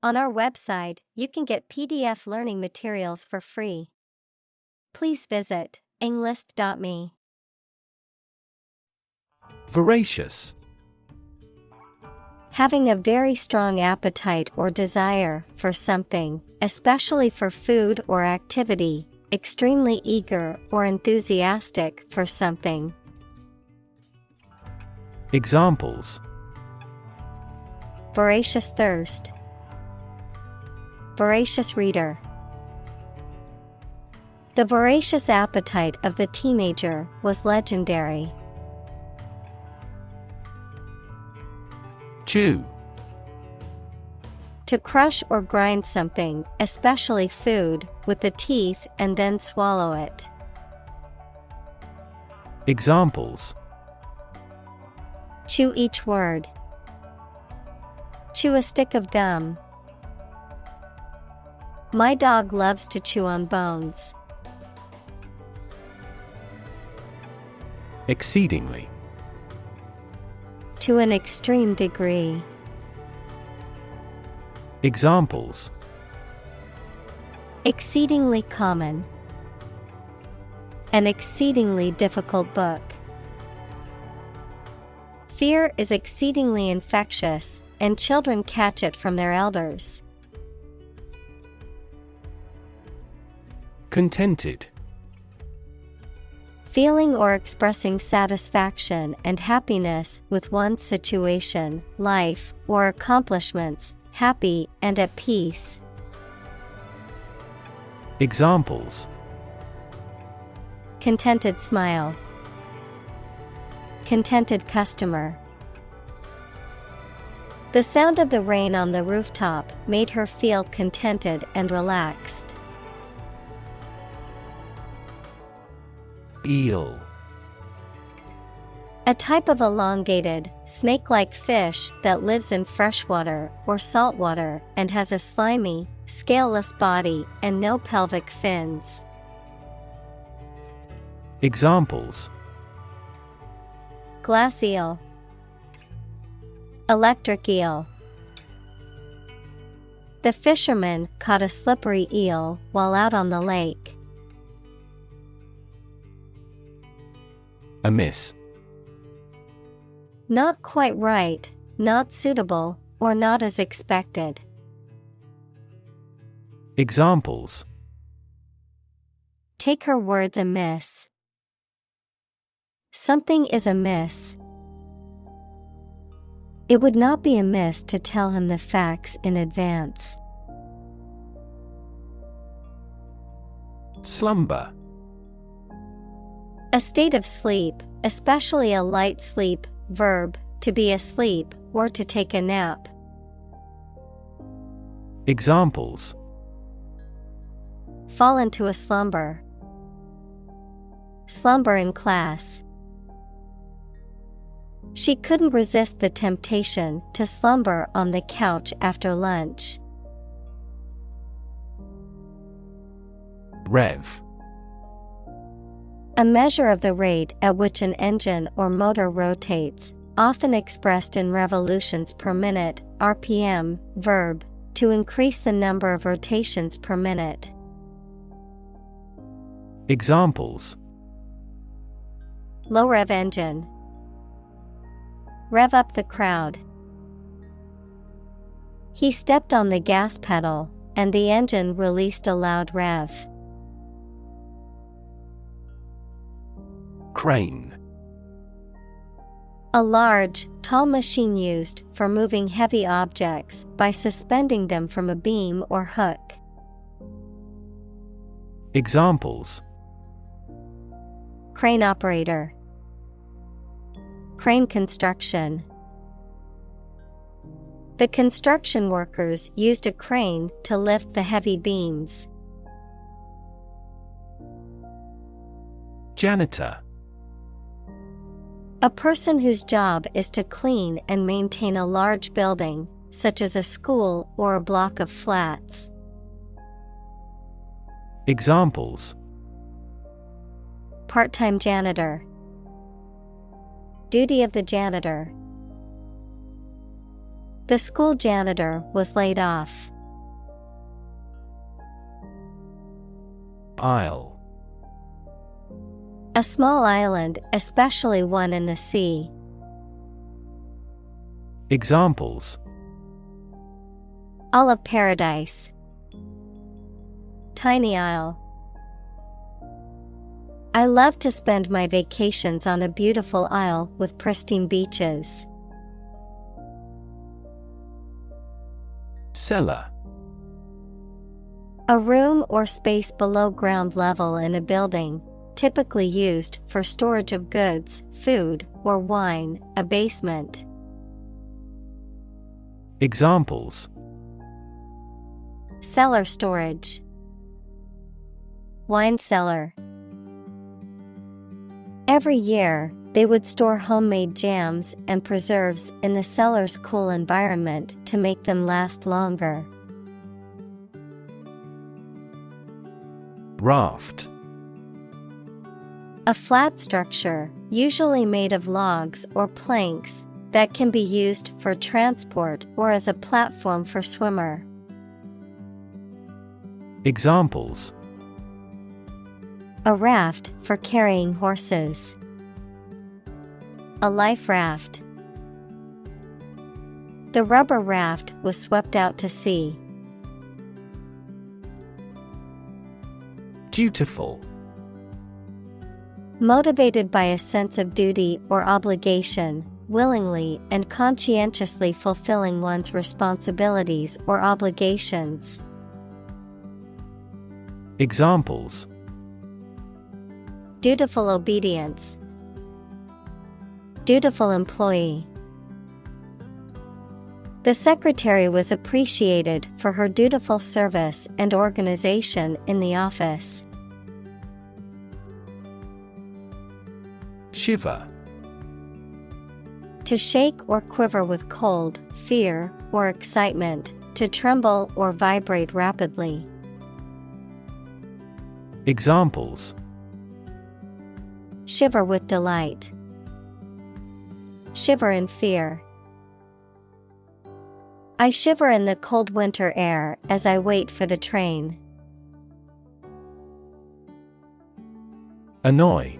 On our website, you can get PDF learning materials for free. Please visit englist.me. Voracious. Having a very strong appetite or desire for something, especially for food or activity, extremely eager or enthusiastic for something. Examples: Voracious thirst. Voracious reader. The voracious appetite of the teenager was legendary. Chew. To crush or grind something, especially food, with the teeth and then swallow it. Examples: Chew each word. Chew a stick of gum. My dog loves to chew on bones. Exceedingly. To an extreme degree. Examples: Exceedingly common. An exceedingly difficult book. Fear is exceedingly infectious, and children catch it from their elders. Contented. Feeling or expressing satisfaction and happiness with one's situation, life, or accomplishments, happy and at peace. Examples: Contented smile. Contented customer. The sound of the rain on the rooftop made her feel contented and relaxed. Eel. A type of elongated, snake-like fish that lives in freshwater or saltwater and has a slimy, scaleless body and no pelvic fins. Examples: Glass eel. Electric eel. The fisherman caught a slippery eel while out on the lake. Amiss. Not quite right, not suitable, or not as expected. Examples: Take her words amiss. Something is amiss. It would not be amiss to tell him the facts in advance. Slumber. A state of sleep, especially a light sleep, verb, to be asleep, or to take a nap. Examples: Fall into a slumber. Slumber in class. She couldn't resist the temptation to slumber on the couch after lunch. Rev. A measure of the rate at which an engine or motor rotates, often expressed in revolutions per minute, RPM, verb, to increase the number of rotations per minute. Examples: Low rev engine. Rev up the crowd. He stepped on the gas pedal, and the engine released a loud rev. Crane. A large, tall machine used for moving heavy objects by suspending them from a beam or hook. Examples: Crane operator. Crane construction. The construction workers used a crane to lift the heavy beams. Janitor. A person whose job is to clean and maintain a large building, such as a school or a block of flats. Examples: Part-time janitor. Duty of the janitor. The school janitor was laid off. Isle. A small island, especially one in the sea. Examples: Isle of Paradise. Tiny isle. I love to spend my vacations on a beautiful isle with pristine beaches. Cellar. A room or space below ground level in a building, typically used for storage of goods, food, or wine, a basement. Examples: Cellar storage. Wine cellar. Every year, they would store homemade jams and preserves in the cellar's cool environment to make them last longer. Raft. A flat structure, usually made of logs or planks, that can be used for transport or as a platform for swimmer. Examples: A raft for carrying horses. A life raft. The rubber raft was swept out to sea. Dutiful. Motivated by a sense of duty or obligation, willingly and conscientiously fulfilling one's responsibilities or obligations. Examples: Dutiful obedience. Dutiful employee. The secretary was appreciated for her dutiful service and organization in the office. Shiver. To shake or quiver with cold, fear, or excitement, to tremble or vibrate rapidly. Examples: Shiver with delight. Shiver in fear. I shiver in the cold winter air as I wait for the train. Annoy.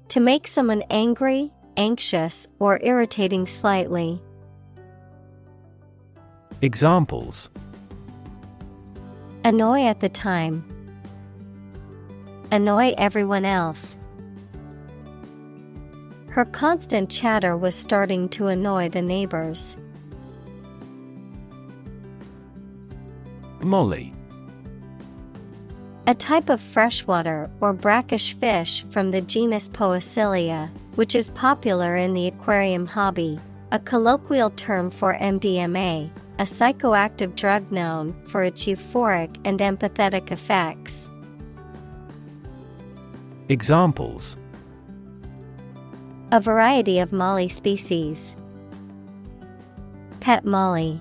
To make someone angry, anxious, or irritating slightly. Examples: Annoy at the time. Annoy everyone else. Her constant chatter was starting to annoy the neighbors. Molly. A type of freshwater or brackish fish from the genus Poecilia, which is popular in the aquarium hobby, a colloquial term for MDMA, a psychoactive drug known for its euphoric and empathetic effects. Examples: A variety of molly species. Pet molly.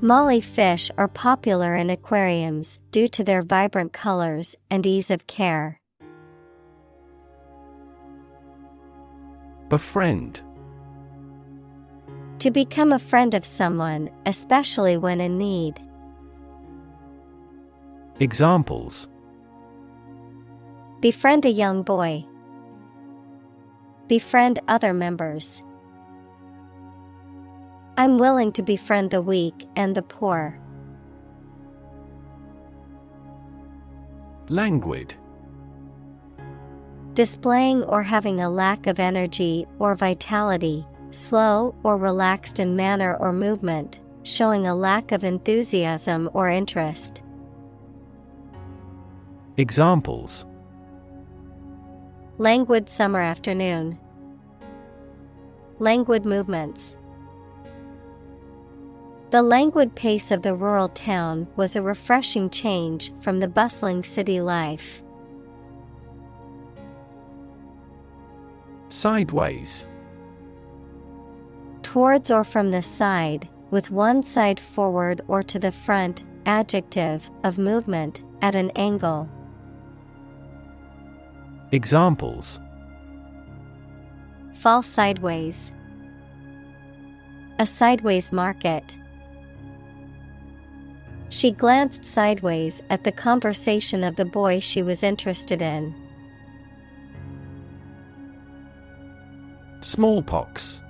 Molly fish are popular in aquariums due to their vibrant colors and ease of care. Befriend. To become a friend of someone, especially when in need. Examples: Befriend a young boy. Befriend other members. I'm willing to befriend the weak and the poor. Languid. Displaying or having a lack of energy or vitality, slow or relaxed in manner or movement, showing a lack of enthusiasm or interest. Examples: Languid summer afternoon. Languid movements. The languid pace of the rural town was a refreshing change from the bustling city life. Sideways. Towards or from the side, with one side forward or to the front, adjective, of movement, at an angle. Examples: Fall sideways. A sideways market. She glanced sideways at the conversation of the boy she was interested in. Smallpox.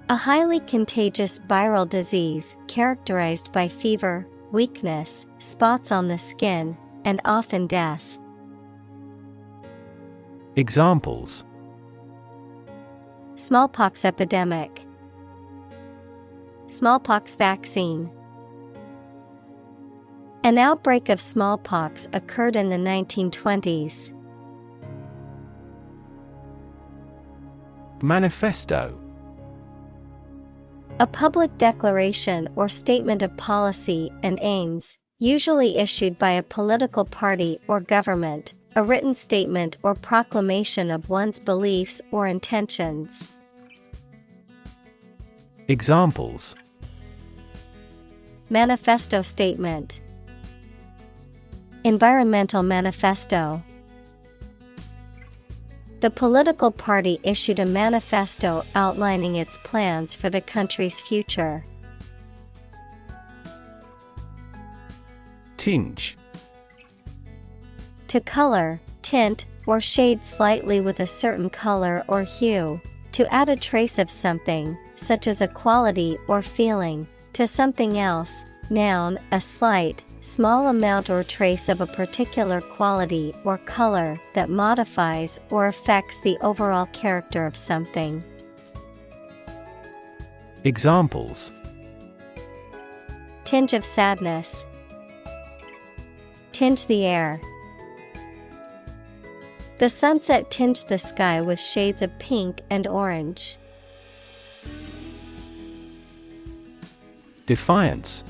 A highly contagious viral disease characterized by fever, weakness, spots on the skin, and often death. Examples: Smallpox epidemic. Smallpox vaccine. An outbreak of smallpox occurred in the 1920s. Manifesto. A public declaration or statement of policy and aims, usually issued by a political party or government, a written statement or proclamation of one's beliefs or intentions. Examples: Manifesto statement. Environmental manifesto. The political party issued a manifesto outlining its plans for the country's future. Tinge. To color, tint, or shade slightly with a certain color or hue. To add a trace of something, such as a quality or feeling, to something else. Noun, a slight, small amount or trace of a particular quality or color that modifies or affects the overall character of something. Examples: Tinge of sadness. Tinge the air. The sunset tinged the sky with shades of pink and orange. Defiance.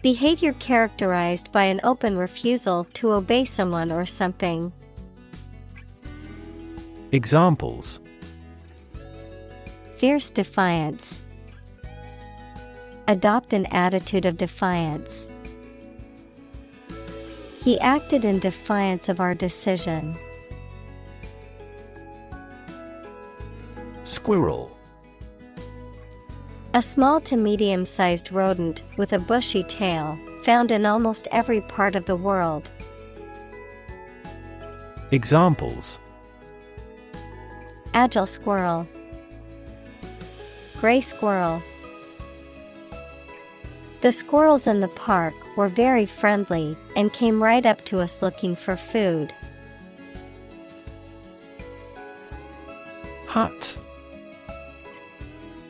Behavior characterized by an open refusal to obey someone or something. Examples: Fierce defiance. Adopt an attitude of defiance. He acted in defiance of our decision. Squirrel. A small to medium-sized rodent with a bushy tail, found in almost every part of the world. Examples: Agile squirrel. Gray squirrel. The squirrels in the park were very friendly and came right up to us looking for food. Hut.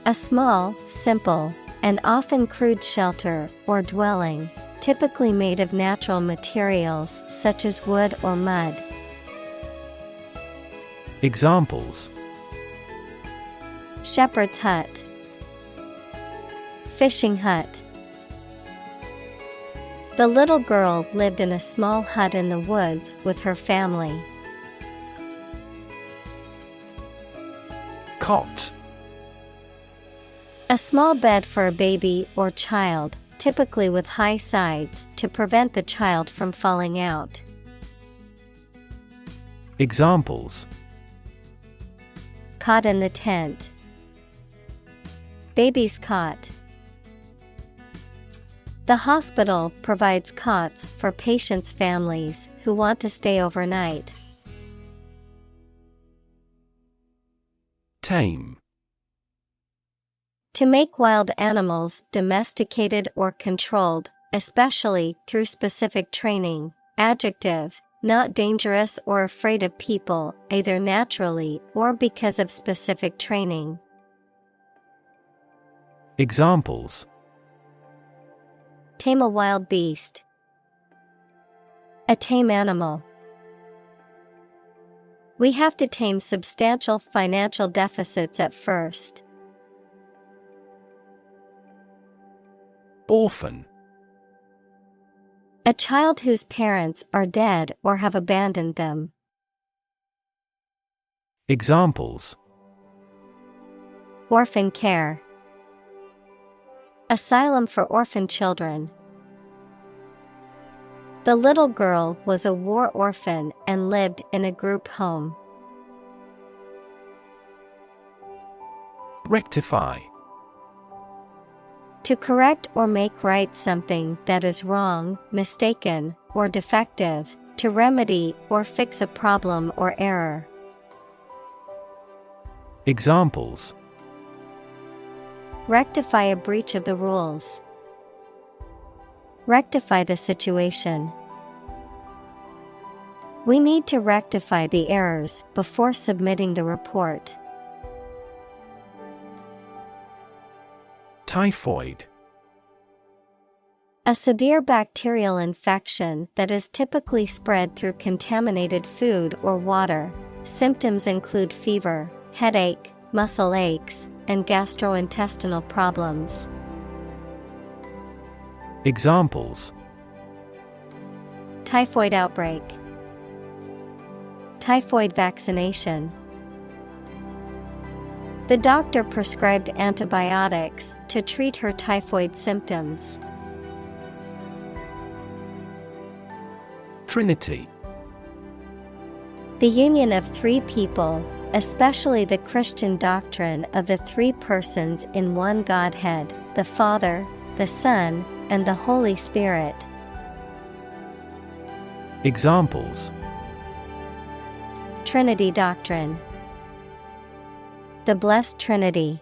A small, simple, and often crude shelter or dwelling, typically made of natural materials such as wood or mud. Examples: Shepherd's hut. Fishing hut. The little girl lived in a small hut in the woods with her family. Cot. A small bed for a baby or child, typically with high sides to prevent the child from falling out. Examples: Cot in the tent. Baby's cot. The hospital provides cots for patients' families who want to stay overnight. Tame. To make wild animals domesticated or controlled, especially through specific training. Adjective, not dangerous or afraid of people, either naturally or because of specific training. Examples: Tame a wild beast. A tame animal. We have to tame substantial financial deficits at first. Orphan. A child whose parents are dead or have abandoned them. Examples: Orphan care. Asylum for orphan children. The little girl was a war orphan and lived in a group home. Rectify. To correct or make right something that is wrong, mistaken, or defective, to remedy or fix a problem or error. Examples: Rectify a breach of the rules. Rectify the situation. We need to rectify the errors before submitting the report. Typhoid. A severe bacterial infection that is typically spread through contaminated food or water. Symptoms include fever, headache, muscle aches, and gastrointestinal problems. Examples: Typhoid outbreak. Typhoid vaccination. The doctor prescribed antibiotics to treat her typhoid symptoms. Trinity. The union of three people, especially the Christian doctrine of the three persons in one Godhead, the Father, the Son, and the Holy Spirit. Examples: Trinity doctrine. The Blessed Trinity.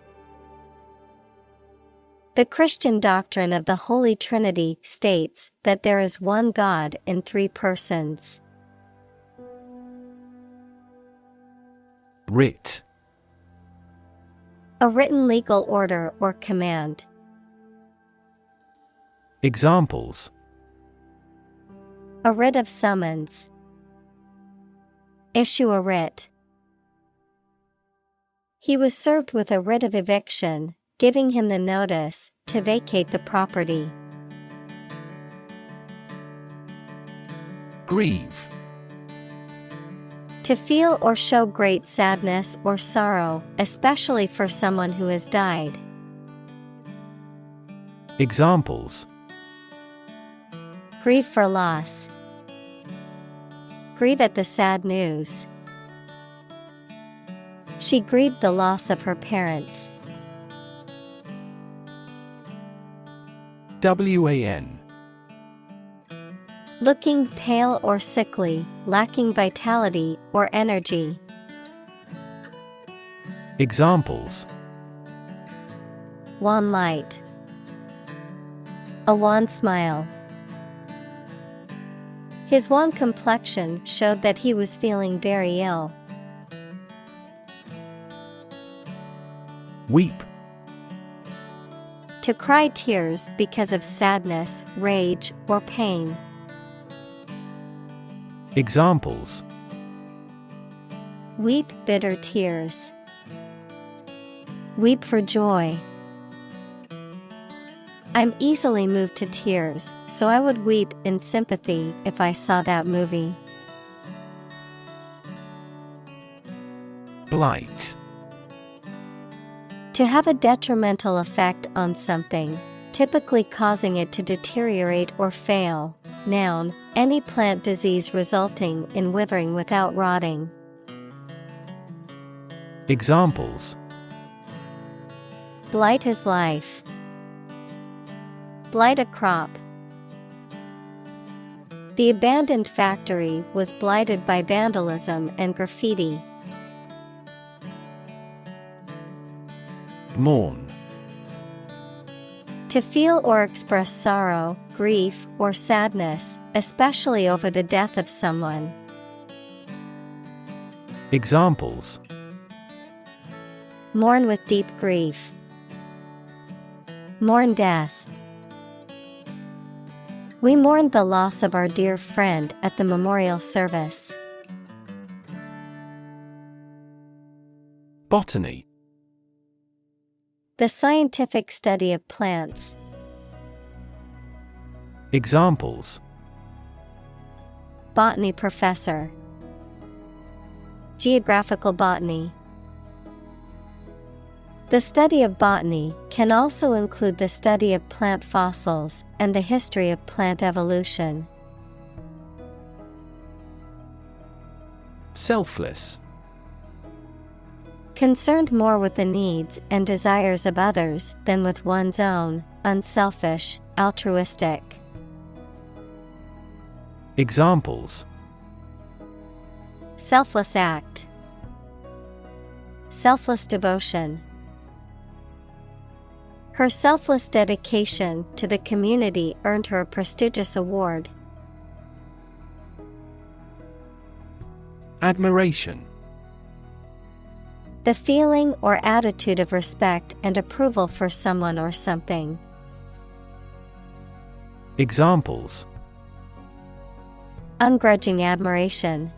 The Christian doctrine of the Holy Trinity states that there is one God in three persons. Writ. A written legal order or command. Examples: A writ of summons. Issue a writ. He was served with a writ of eviction, giving him the notice to vacate the property. Grieve. To feel or show great sadness or sorrow, especially for someone who has died. Examples: Grieve for loss. Grieve at the sad news. She grieved the loss of her parents. WAN. Looking pale or sickly, lacking vitality or energy. Examples: Wan light. A wan smile. His wan complexion showed that he was feeling very ill. Weep. To cry tears because of sadness, rage, or pain. Examples: Weep bitter tears. Weep for joy. I'm easily moved to tears, so I would weep in sympathy if I saw that movie. Blight. To have a detrimental effect on something, typically causing it to deteriorate or fail. Noun, any plant disease resulting in withering without rotting. Examples: Blight his life. Blight a crop. The abandoned factory was blighted by vandalism and graffiti. Mourn. To feel or express sorrow, grief, or sadness, especially over the death of someone. Examples: Mourn with deep grief. Mourn death. We mourned the loss of our dear friend at the memorial service. Botany. The scientific study of plants. Examples: Botany professor. Geographical botany. The study of botany can also include the study of plant fossils and the history of plant evolution. Selfless. Concerned more with the needs and desires of others than with one's own, unselfish, altruistic. Examples: Selfless act. Selfless devotion. Her selfless dedication to the community earned her a prestigious award. Admiration. The feeling or attitude of respect and approval for someone or something. Examples: Ungrudging admiration.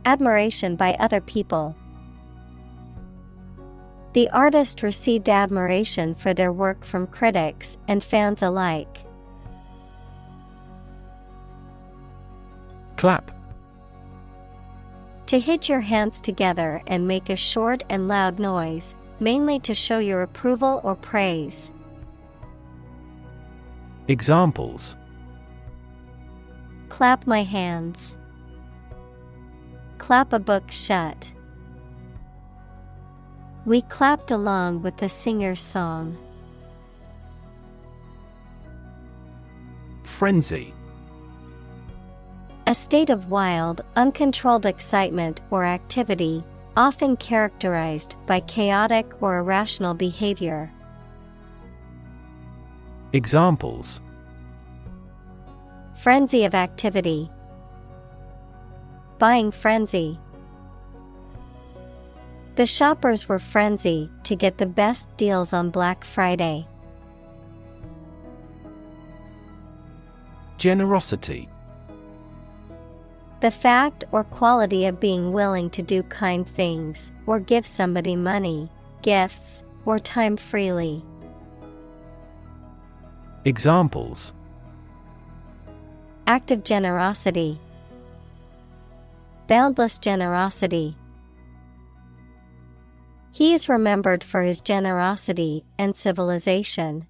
Admiration by other people. The artist received admiration for their work from critics and fans alike. Clap. To hit your hands together and make a short and loud noise, mainly to show your approval or praise. Examples: Clap my hands. Clap a book shut. We clapped along with the singer's song. Frenzy. A state of wild, uncontrolled excitement or activity, often characterized by chaotic or irrational behavior. Examples: Frenzy of activity. Buying frenzy. The shoppers were frenzied to get the best deals on Black Friday. Generosity. The fact or quality of being willing to do kind things, or give somebody money, gifts, or time freely. Examples: Act of generosity. Boundless generosity. He is remembered for his generosity and civilization.